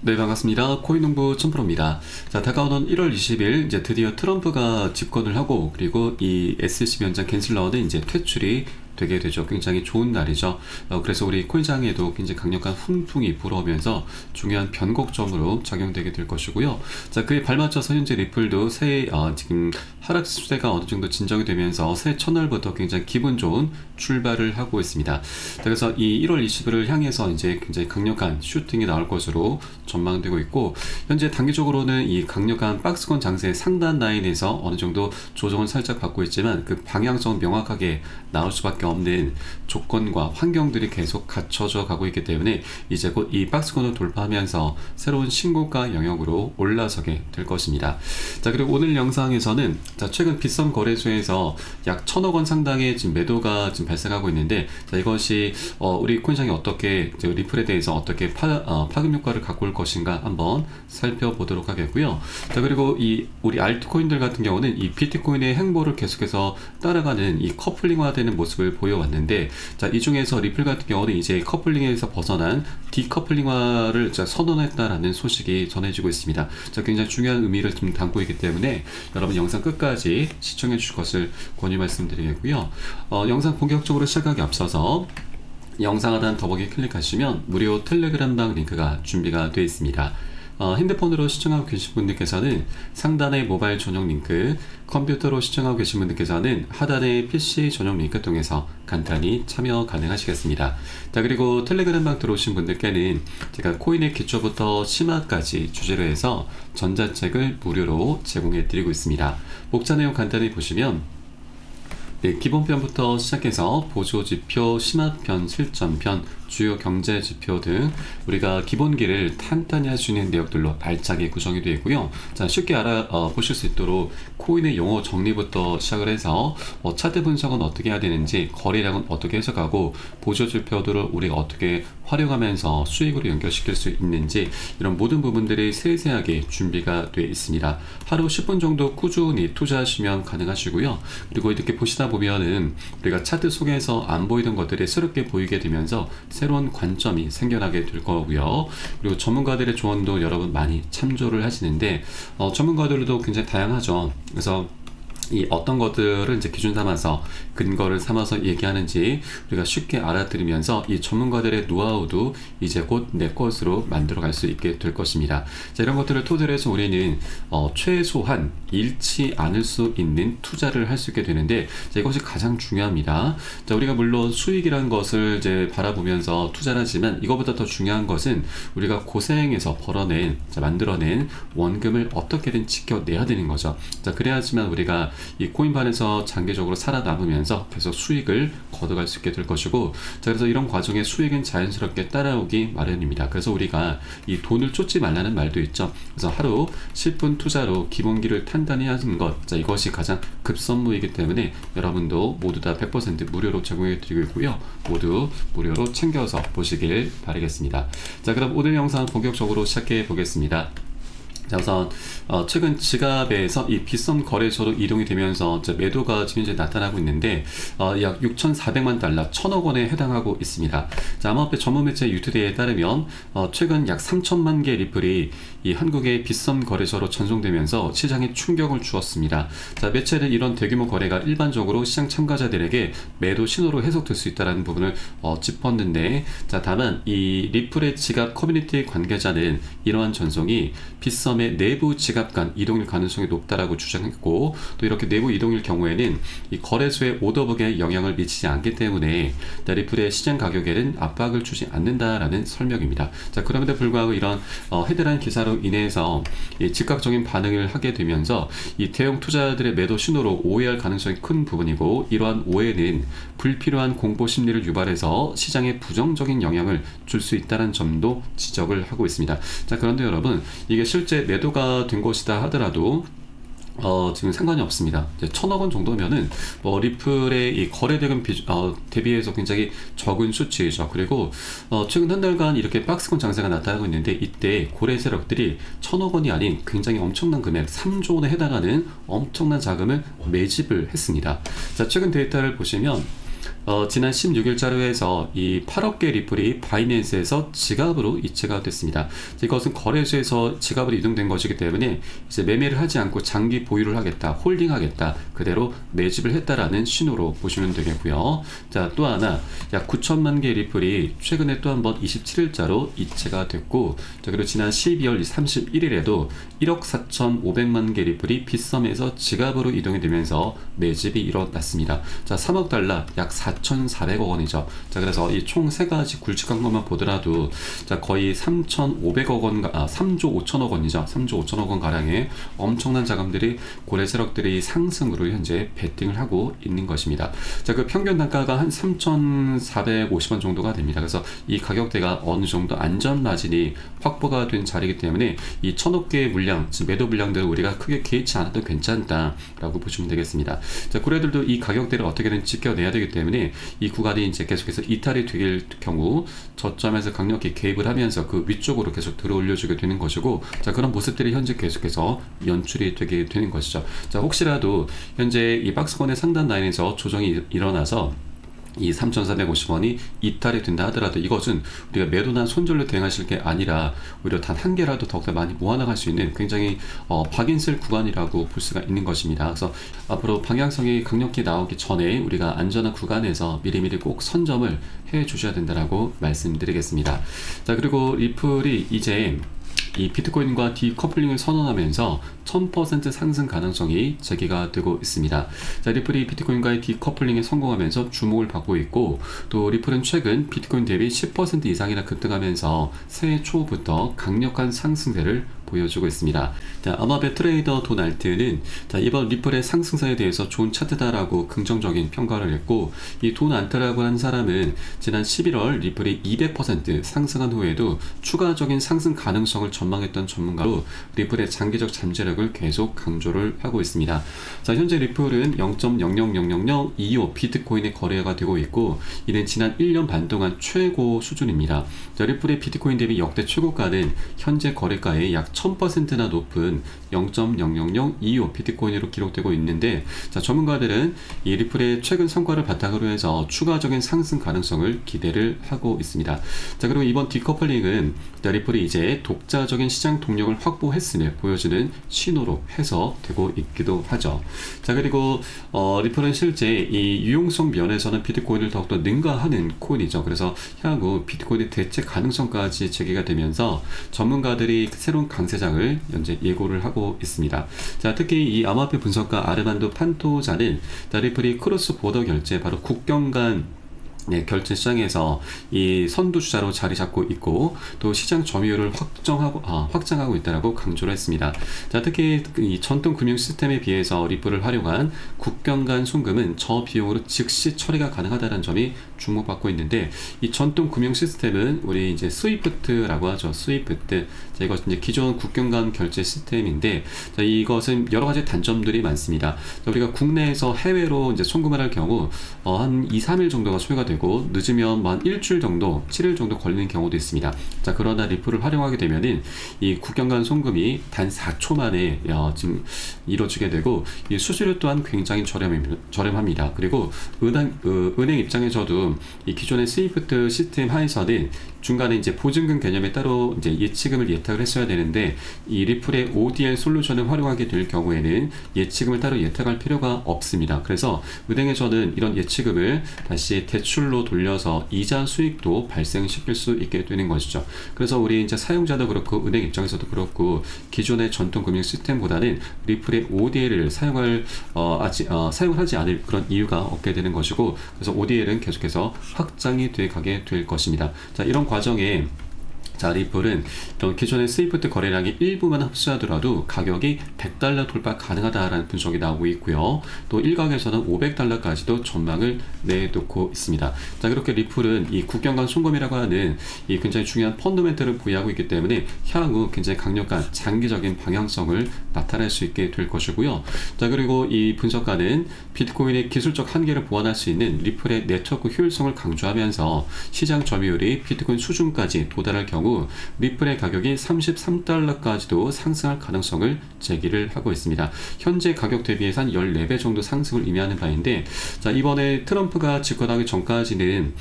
네, 반갑습니다. 코인농부 천프로입니다. 자, 다가오는 1월 20일 이제 드디어 트럼프가 집권을 하고, 그리고 이 SEC 위원장 갠슬러는 이제 퇴출이 되게 되죠. 굉장히 좋은 날이죠. 그래서 우리 코인장에도 굉장히 강력한 훈풍이 불어오면서 중요한 변곡점으로 작용되게 될 것이고요. 자, 그에 발맞춰서 현재 리플도 새해 지금 하락 추세가 어느 정도 진정이 되면서 새해 첫날부터 굉장히 기분 좋은 출발을 하고 있습니다. 자, 그래서 이 1월 20일을 향해서 이제 굉장히 강력한 슈팅이 나올 것으로 전망되고 있고, 현재 단기적으로는 이 강력한 박스권 장세의 상단 라인에서 어느 정도 조정을 살짝 받고 있지만, 그 방향성은 명확하게 나올 수밖에 없는 조건과 환경들이 계속 갖춰져 가고 있기 때문에 이제 곧 이 박스권을 돌파하면서 새로운 신고가 영역으로 올라서게 될 것입니다. 자, 그리고 오늘 영상에서는 자, 최근 빗썸 거래소에서 약 1000억 원 상당의 지금 매도가 지금 발생하고 있는데, 자, 이것이 우리 코인장이 어떻게 리플에 대해서 어떻게 파급 효과를 갖고 올 것인가 한번 살펴보도록 하겠고요. 자, 그리고 이 우리 알트코인들 같은 경우는 이 비트코인의 행보를 계속해서 따라가는 이 커플링화되는 모습을 보여왔는데, 자, 이 중에서 리플 같은 경우는 이제 커플링에서 벗어난 디커플링화를 선언했다라는 소식이 전해지고 있습니다. 자, 굉장히 중요한 의미를 좀 담고 있기 때문에 여러분 영상 끝까지 시청해 주실 것을 권유 말씀드리겠고요. 영상 본격적으로 시작하기 앞서서 영상 하단 더보기 클릭하시면 무료 텔레그램방 링크가 준비가 되어 있습니다. 핸드폰으로 시청하고 계신 분들께서는 상단의 모바일 전용 링크, 컴퓨터로 시청하고 계신 분들께서는 하단의 PC 전용 링크 통해서 간단히 참여 가능하시겠습니다. 자, 그리고 텔레그램방 들어오신 분들께는 제가 코인의 기초부터 심화까지 주제로 해서 전자책을 무료로 제공해 드리고 있습니다. 목차 내용 간단히 보시면 네, 기본편부터 시작해서 보조지표, 심화편, 실전편, 주요 경제지표 등 우리가 기본기를 탄탄히 할 수 있는 내역들로 알차게 구성이 되어 있고요. 자, 쉽게 보실 수 있도록 코인의 용어 정리부터 시작을 해서 차트 분석은 어떻게 해야 되는지, 거래량은 어떻게 해석하고, 보조지표들을 우리가 어떻게 활용하면서 수익으로 연결시킬 수 있는지, 이런 모든 부분들이 세세하게 준비가 되어 있습니다. 하루 10분 정도 꾸준히 투자하시면 가능하시고요. 그리고 이렇게 보시다 보면은 우리가 차트 속에서 안 보이던 것들이 새롭게 보이게 되면서 새로운 관점이 생겨나게 될 거고요. 그리고 전문가들의 조언도 여러분 많이 참조를 하시는데, 전문가들도 굉장히 다양하죠. 그래서 이 어떤 것들을 이제 기준 삼아서 근거를 삼아서 얘기하는지 우리가 쉽게 알아들으면서 이 전문가들의 노하우도 이제 곧 내 것으로 만들어갈 수 있게 될 것입니다. 자, 이런 것들을 토대로 해서 우리는 최소한 잃지 않을 수 있는 투자를 할 수 있게 되는데, 자, 이것이 가장 중요합니다. 자, 우리가 물론 수익이라는 것을 이제 바라보면서 투자를 하지만, 이거보다 더 중요한 것은 우리가 고생해서 벌어낸, 만들어낸 원금을 어떻게든 지켜내야 되는 거죠. 자, 그래야지만 우리가 이 코인판에서 장기적으로 살아남으면서 계속 수익을 거둬갈 수 있게 될 것이고, 자, 그래서 이런 과정에 수익은 자연스럽게 따라오기 마련입니다. 그래서 우리가 이 돈을 쫓지 말라는 말도 있죠. 그래서 하루 10분 투자로 기본기를 단단히 하는 것, 자, 이것이 가장 급선무이기 때문에 여러분도 모두 다 100% 무료로 제공해 드리고 있고요. 모두 무료로 챙겨서 보시길 바라겠습니다. 자, 그럼 오늘 영상 본격적으로 시작해 보겠습니다. 자, 우선 최근 지갑에서 이 빗썸 거래소로 이동이 되면서 매도가 지금 현재 나타나고 있는데, 약 6,400만 달러, 1000억 원에 해당하고 있습니다. 자, 암호화폐 전문 매체 유투데이에 따르면 최근 약 3천만 개 리플이 이 한국의 빗썸 거래소로 전송되면서 시장에 충격을 주었습니다. 자, 매체는 이런 대규모 거래가 일반적으로 시장 참가자들에게 매도 신호로 해석될 수 있다는 부분을 짚었는데, 자, 다만 이 리플의 지갑 커뮤니티 관계자는 이러한 전송이 빗썸의 내부 지갑 간 이동일 가능성이 높다라고 주장했고, 또 이렇게 내부 이동일 경우에는 이 거래소의 오더북에 영향을 미치지 않기 때문에 리플의 시장 가격에는 압박을 주지 않는다라는 설명입니다. 자, 그럼에도 불구하고 이런 헤드라인 기사로 인해서 이 즉각적인 반응을 하게 되면서 이 대형 투자자들의 매도 신호로 오해할 가능성이 큰 부분이고, 이러한 오해는 불필요한 공포 심리를 유발해서 시장에 부정적인 영향을 줄 수 있다는 점도 지적을 하고 있습니다. 자, 그런데 여러분, 이게 실제 매도가 된 것이다 하더라도 지금 상관이 없습니다. 이제 1000억 원 정도면은 리플의 이 거래대금 대비해서 굉장히 적은 수치이죠. 그리고 최근 한 달간 이렇게 박스권 장세가 나타나고 있는데, 이때 고래 세력들이 1000억 원이 아닌 굉장히 엄청난 금액, 3조 원에 해당하는 엄청난 자금을 매집을 했습니다. 자, 최근 데이터를 보시면 지난 16일 자료에서 이 8억 개 리플이 바이낸스에서 지갑으로 이체가 됐습니다. 이것은 거래소에서 지갑으로 이동된 것이기 때문에 이제 매매를 하지 않고 장기 보유를 하겠다, 홀딩하겠다, 그대로 매집을 했다라는 신호로 보시면 되겠고요. 자, 또 하나 약 9천만 개 리플이 최근에 또 한 번 27일자로 이체가 됐고, 자, 그리고 지난 12월 31일에도 1억 4,500만 개 리플이 빗썸에서 지갑으로 이동이 되면서 매집이 일어났습니다. 자, 3억 달러 약 4,400억 원이죠. 자, 그래서 이 총 세 가지 굵직한 것만 보더라도 자, 거의 3,500억 원, 3조 5천억 원이죠. 3조 5천억 원 가량의 엄청난 자금들이 고래 세력들이 상승으로 현재 베팅을 하고 있는 것입니다. 자, 그 평균 단가가 한 3,450원 정도가 됩니다. 그래서 이 가격대가 어느 정도 안전 마진이 확보가 된 자리이기 때문에 이 1,000억 개의 물량, 즉 매도 물량들을 우리가 크게 개의치 않아도 괜찮다라고 보시면 되겠습니다. 자, 고래들도 이 가격대를 어떻게든 지켜내야 되기 때문에 이 구간이 이제 계속해서 이탈이 될 경우 저점에서 강력히 개입을 하면서 그 위쪽으로 계속 들어올려주게 되는 것이고, 자, 그런 모습들이 현재 계속해서 연출이 되게 되는 것이죠. 자, 혹시라도 현재 이 박스권의 상단 라인에서 조정이 일어나서 이 3,450원이 이탈이 된다 하더라도 이것은 우리가 매도나 손절로 대응하실 게 아니라 오히려 단 한 개라도 더욱더 많이 모아나갈 수 있는 굉장히 박인슬 구간이라고 볼 수가 있는 것입니다. 그래서 앞으로 방향성이 강력히 나오기 전에 우리가 안전한 구간에서 미리미리 꼭 선점을 해 주셔야 된다라고 말씀드리겠습니다. 자, 그리고 리플이 이제 이 비트코인과 디커플링을 선언하면서 1000% 상승 가능성이 제기가 되고 있습니다. 자, 리플이 비트코인과의 디커플링에 성공하면서 주목을 받고 있고, 또 리플은 최근 비트코인 대비 10% 이상이나 급등하면서 새해 초부터 강력한 상승세를 보여주고 있습니다. 자, 아마베 트레이더 돈알트는 자, 이번 리플의 상승세에 대해서 좋은 차트다라고 긍정적인 평가를 했고, 이 돈알트라고 하는 사람은 지난 11월 리플이 200% 상승한 후에도 추가적인 상승 가능성을 전망했던 전문가로 리플의 장기적 잠재력을 계속 강조를 하고 있습니다. 자, 현재 리플은 0.000025 비트코인의 거래가 되고 있고, 이는 지난 1년 반 동안 최고 수준입니다. 자, 리플의 비트코인 대비 역대 최고가는 현재 거래가의 약 1000%나 높은 0.00025 비트코인으로 기록되고 있는데, 자, 전문가들은 이 리플의 최근 성과를 바탕으로 해서 추가적인 상승 가능성을 기대를 하고 있습니다. 자, 그리고 이번 디커플링은 리플이 이제 독자적인 시장 동력을 확보했음을 보여주는 신호로 해석되고 있기도 하죠. 자, 그리고 리플은 실제 이 유용성 면에서는 비트코인을 더욱더 능가하는 코인이죠. 그래서 향후 비트코인의 대체 가능성까지 제기가 되면서 전문가들이 새로운 강세장을 현재 예고를 하고 있습니다. 자, 특히 이 암호화폐 분석가 아르만도 판토자는 리플이 크로스 보더 결제, 바로 국경 간 결제 시장에서 이 선두주자로 자리 잡고 있고, 또 시장 점유율을 확장하고 있다라고 강조를 했습니다. 자, 특히 이 전통 금융 시스템에 비해서 리플을 활용한 국경 간 송금은 저비용으로 즉시 처리가 가능하다는 점이 주목받고 있는데, 이 전통 금융 시스템은 우리 이제 스위프트라고 하죠. 스위프트. 자, 이것은 이제 기존 국경 간 결제 시스템인데, 자, 이것은 여러 가지 단점들이 많습니다. 자, 우리가 국내에서 해외로 이제 송금을 할 경우 한 2, 3일 정도가 소요가 되고, 늦으면 한 일주일 정도, 7일 정도 걸리는 경우도 있습니다. 자, 그러나 리플을 활용하게 되면은 이 국경 간 송금이 단 4초 만에 지금 이루어지게 되고, 이 수수료 또한 굉장히 저렴합니다. 그리고 은행 입장에서도 이 기존의 스위프트 시스템 하에서는 중간에 이제 보증금 개념에 따로 이제 예치금을 예탁을 했어야 되는데, 이 리플의 ODL 솔루션을 활용하게 될 경우에는 예치금을 따로 예탁할 필요가 없습니다. 그래서 은행에서는 이런 예치금을 다시 대출로 돌려서 이자 수익도 발생시킬 수 있게 되는 것이죠. 그래서 우리 이제 사용자도 그렇고 은행 입장에서도 그렇고 기존의 전통 금융 시스템보다는 리플의 ODL을 사용을 하지 않을 그런 이유가 없게 되는 것이고, 그래서 ODL은 계속해서 확장이 돼 가게 될 것입니다. 자, 이런 과정에 자, 리플은 기존의 스위프트 거래량이 일부만 흡수하더라도 가격이 $100 돌파 가능하다라는 분석이 나오고 있고요. 또 일각에서는 $500까지도 전망을 내놓고 있습니다. 자, 그렇게 리플은 이 국경 간 송금이라고 하는 이 굉장히 중요한 펀더멘트를 보유하고 있기 때문에 향후 굉장히 강력한 장기적인 방향성을 나타낼 수 있게 될 것이고요. 자, 그리고 이 분석가는 비트코인의 기술적 한계를 보완할 수 있는 리플의 네트워크 효율성을 강조하면서 시장 점유율이 비트코인 수준까지 도달할 경우 경우 리플의 가격이 33달러까지도 상승할 가능성을 제기를 하고 있습니다. 현재 가격 대비해서 한 14배 정도 상승을 의미하는 바인데, 자, 이번에 트럼프가 집권하기 전까지는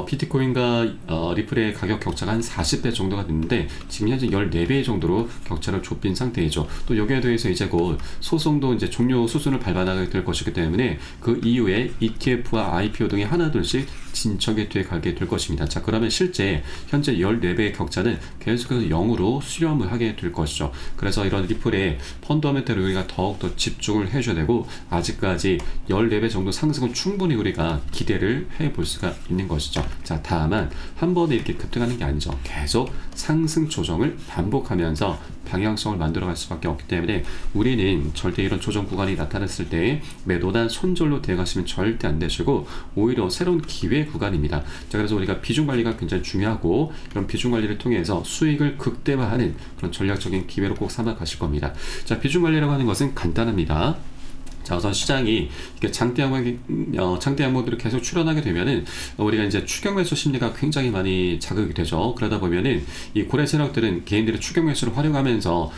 비트코인과 리플의 가격 격차가 한 40배 정도가 됐는데, 지금 현재 14배 정도로 격차를 좁힌 상태이죠. 또 여기에 대해서 이제 곧 소송도 이제 종료 수순을 밟아나가게 될 것이기 때문에 그 이후에 ETF와 IPO 등이 하나둘씩 진척이 돼 가게 될 것입니다. 자, 그러면 실제 현재 14배의 격차는 계속해서 0으로 수렴을 하게 될 것이죠. 그래서 이런 리플의 펀더멘털을 우리가 더욱더 집중을 해줘야 되고, 아직까지 14배 정도 상승은 충분히 우리가 기대를 해볼 수가 있는 것이죠. 자, 다만 한 번에 이렇게 급등하는 게 아니죠. 계속 상승 조정을 반복하면서 방향성을 만들어갈 수밖에 없기 때문에 우리는 절대 이런 조정 구간이 나타났을 때 매도나 손절로 대응하시면 절대 안 되시고, 오히려 새로운 기회 구간입니다. 자, 그래서 우리가 비중 관리가 굉장히 중요하고, 이런 비중 관리를 통해서 수익을 극대화하는 그런 전략적인 기회로 꼭 삼아 가실 겁니다. 자, 비중 관리라고 하는 것은 간단합니다. 자, 우선 시장이 이렇게 장대 항목들을 계속 출현하게 되면은 우리가 이제 추격 매수 심리가 굉장히 많이 자극이 되죠. 그러다 보면은 이 고래 세력들은 개인들의 추격 매수를 활용하면서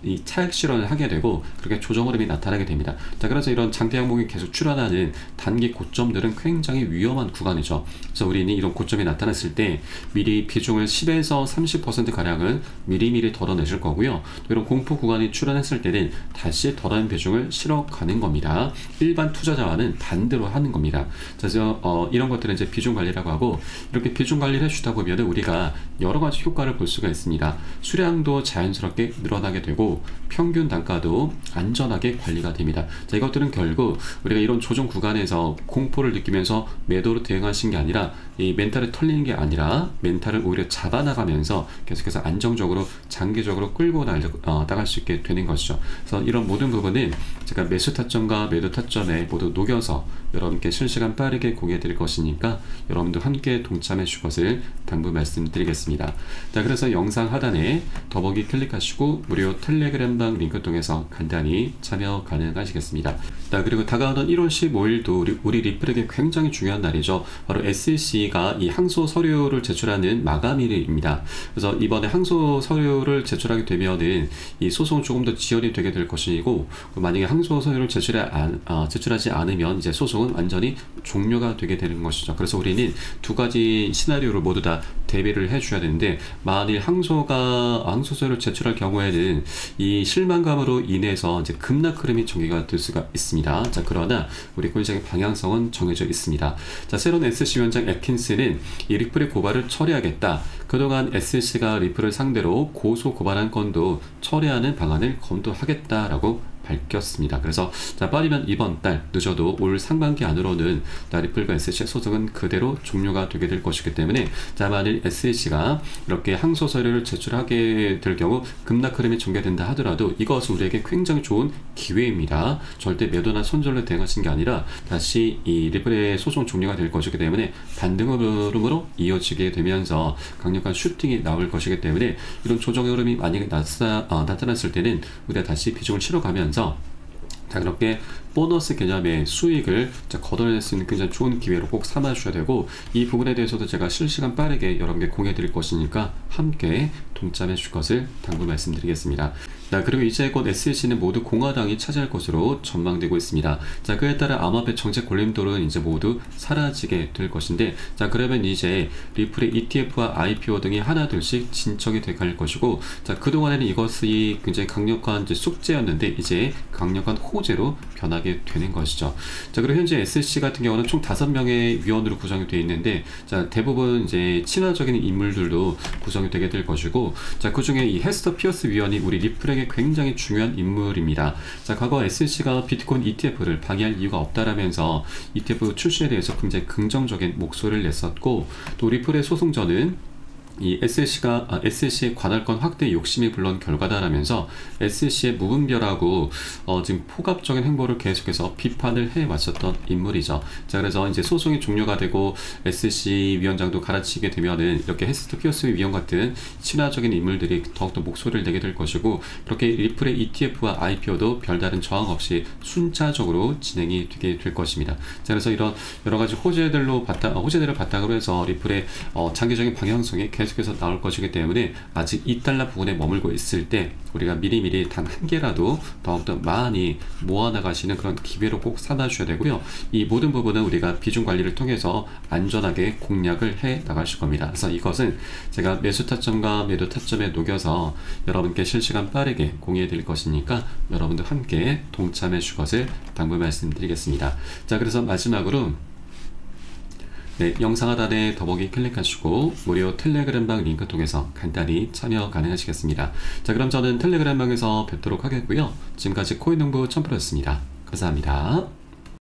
이 차익 실현을 하게 되고, 그렇게 조정 흐름이 나타나게 됩니다. 자, 그래서 이런 장대 항목이 계속 출현하는 단기 고점들은 굉장히 위험한 구간이죠. 그래서 우리는 이런 고점이 나타났을 때 미리 비중을 10에서 30% 가량은 미리미리 덜어내실 거고요. 또 이런 공포 구간이 출현했을 때는 다시 덜어낸 비중을 실어 가는 겁니다. 일반 투자자와는 반대로 하는 겁니다. 그래서 이런 것들은 이제 비중 관리라고 하고, 이렇게 비중 관리를 해주다 보면 우리가 여러 가지 효과를 볼 수가 있습니다. 수량도 자연스럽게 늘어나게 되고, 평균 단가도 안전하게 관리가 됩니다. 자, 이것들은 결국 우리가 이런 조정 구간에서 공포를 느끼면서 매도로 대응하신 게 아니라, 이 멘탈을 털리는 게 아니라 멘탈을 오히려 잡아나가면서 계속해서 안정적으로 장기적으로 끌고 나갈 수 있게 되는 것이죠. 그래서 이런 모든 부분은 제가 매수 타점과 매도 타점에 모두 녹여서 여러분께 실시간 빠르게 공유해 드릴 것이니까 여러분도 함께 동참해 주실 것을 당부 말씀드리겠습니다. 자, 그래서 영상 하단에 더보기 클릭하시고 무료 텔레그램방 링크 통해서 간단히 참여 가능하시겠습니다. 자, 그리고 다가오는 1월 15일도 우리 리플에게 굉장히 중요한 날이죠. 바로 SEC가 이 항소 서류를 제출하는 마감일입니다. 그래서 이번에 항소 서류를 제출하게 되면은 이 소송은 조금 더 지연이 되게 될 것이고, 만약에 항소 서류를 제출하지 않으면 이제 소송은 완전히 종료가 되게 되는 것이죠. 그래서 우리는 두 가지 시나리오를 모두 다 대비를 해줘야 되는데, 만일 항소 서류를 제출할 경우에는 이 실망감으로 인해서 이제 급락 흐름이 전개가 될 수가 있습니다. 자, 그러나 우리 권장의 방향성은 정해져 있습니다. 자, 새로운 SEC 위원장 애킨스는 이 리플의 고발을 처리하겠다. 그동안 SEC가 리플을 상대로 고소 고발한 건도 처리하는 방안을 검토하겠다라고 밝혔습니다. 그래서 자, 빠르면 이번 달, 늦어도 올 상반기 안으로는 리플과 SEC 소송은 그대로 종료가 되게 될 것이기 때문에, 자, 만일 SEC가 이렇게 항소 서류를 제출하게 될 경우 급락 흐름이 전개된다 하더라도 이것은 우리에게 굉장히 좋은 기회입니다. 절대 매도나 손절로 대응하신 게 아니라 다시 이 리플의 소송 종료가 될 것이기 때문에 반등 흐름으로 이어지게 되면서 강력한 슈팅이 나올 것이기 때문에, 이런 조정 흐름이 만약에 나타났을 때는 우리가 다시 비중을 실어가면서 자, 그렇게 보너스 개념의 수익을 걷어낼 수 있는 굉장히 좋은 기회로 꼭 삼아 주셔야 되고, 이 부분에 대해서도 제가 실시간 빠르게 여러분께 공유해 드릴 것이니까 함께 동참해 주실 것을 당부 말씀드리겠습니다. 자, 그리고 이제 곧 SEC는 모두 공화당이 차지할 것으로 전망되고 있습니다. 자, 그에 따라 암호화폐 정책 걸림돌은 이제 모두 사라지게 될 것인데, 자, 그러면 이제 리플의 ETF와 IPO 등이 하나둘씩 진척이 돼갈 것이고, 자, 그동안에는 이것이 굉장히 강력한 이제 숙제였는데 이제 강력한 호재로 변하게 되는 것이죠. 자, 그리고 현재 SEC 같은 경우는 총 5명의 위원으로 구성이 되어 있는데, 자, 대부분 이제 친화적인 인물들도 구성이 되게 될 것이고, 자, 그 중에 이 헤스터 피어스 위원이 우리 리플에게 굉장히 중요한 인물입니다. 자, 과거 SEC가 비트코인 ETF를 방해할 이유가 없다라면서 ETF 출시에 대해서 굉장히 긍정적인 목소리를 냈었고, 또 리플의 소송전은 이 SEC의 관할권 확대 욕심이 불러온 결과다라면서 SEC의 무분별하고 지금 포갑적인 행보를 계속해서 비판을 해왔었던 인물이죠. 자, 그래서 이제 소송이 종료가 되고 SEC 위원장도 갈아치게 되면은 이렇게 헤스터 피어스 위원 같은 친화적인 인물들이 더욱더 목소리를 내게 될 것이고, 그렇게 리플의 ETF와 IPO도 별다른 저항 없이 순차적으로 진행이 되게 될 것입니다. 자, 그래서 이런 여러 가지 호재들을 바탕으로 해서 리플의 장기적인 방향성이 계속해서 나올 것이기 때문에 아직 2달러 부분에 머물고 있을 때 우리가 미리미리 단 한 개라도 더욱더 많이 모아나가시는 그런 기회로 꼭 삼아주셔야 되고요. 이 모든 부분은 우리가 비중 관리를 통해서 안전하게 공략을 해 나가실 겁니다. 그래서 이것은 제가 매수 타점과 매도 타점에 녹여서 여러분께 실시간 빠르게 공유해 드릴 것이니까 여러분들 함께 동참해 주실 것을 당부 말씀드리겠습니다. 자, 그래서 마지막으로 네, 영상 하단에 더보기 클릭하시고 무료 텔레그램방 링크 통해서 간단히 참여 가능하시겠습니다. 자, 그럼 저는 텔레그램방에서 뵙도록 하겠고요. 지금까지 코인농부 1000%였습니다. 감사합니다.